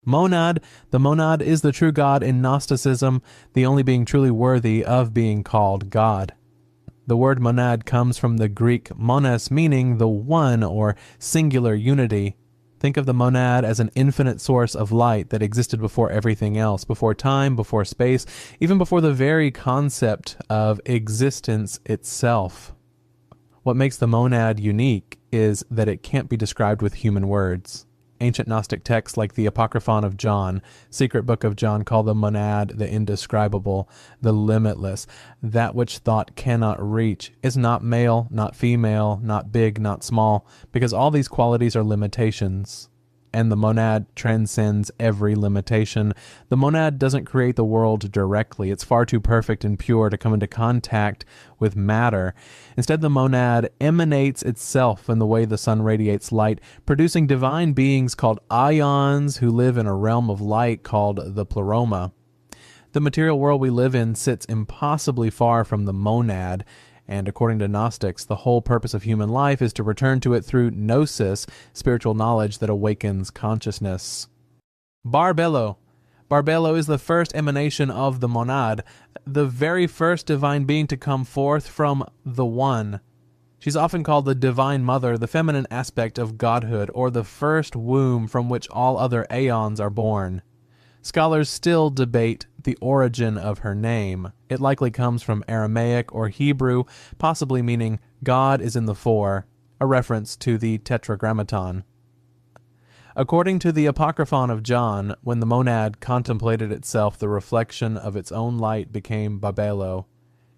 Monad. The monad is the true God in Gnosticism, the only being truly worthy of being called God. The word monad comes from the Greek monos, meaning the one or singular unity. Think of the monad as an infinite source of light that existed before everything else, before time, before space, even before the very concept of existence itself. What makes the monad unique is that it can't be described with human words. Ancient Gnostic texts like the Apocryphon of John, Secret Book of John, call the monad the indescribable, the limitless. That which thought cannot reach is not male, not female, not big, not small, because all these qualities are limitations. And the monad transcends every limitation. The monad doesn't create the world directly. It's far too perfect and pure to come into contact with matter. Instead, the monad emanates itself in the way the sun radiates light, producing divine beings called ions who live in a realm of light called the pleroma. The material world we live in sits impossibly far from the monad, and according to Gnostics, the whole purpose of human life is to return to it through gnosis, spiritual knowledge that awakens consciousness. Barbelo. Barbelo is the first emanation of the monad, the very first divine being to come forth from the One. She's often called the Divine Mother, the feminine aspect of godhood, or the first womb from which all other aeons are born. Scholars still debate the origin of her name. It likely comes from Aramaic or Hebrew, possibly meaning God is in the four, a reference to the Tetragrammaton. According to the Apocryphon of John, when the monad contemplated itself, the reflection of its own light became Barbelo.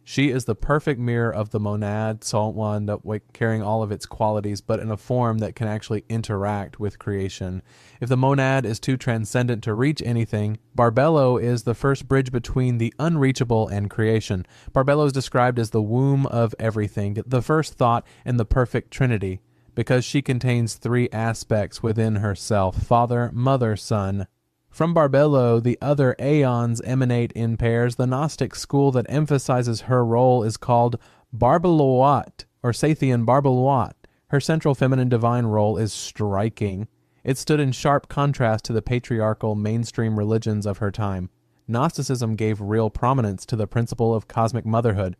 She is the perfect mirror of the monad, one carrying all of its qualities, but in a form that can actually interact with creation. If the monad is too transcendent to reach anything, Barbelo is the first bridge between the unreachable and creation. Barbelo is described as the womb of everything, the first thought in the perfect Trinity, because she contains three aspects within herself: Father, Mother, Son. From Barbelo, the other aeons emanate in pairs. The Gnostic school that emphasizes her role is called Barbeloat, or Sathian Barbeloat. Her central feminine divine role is striking. It stood in sharp contrast to the patriarchal mainstream religions of her time. Gnosticism gave real prominence to the principle of cosmic motherhood.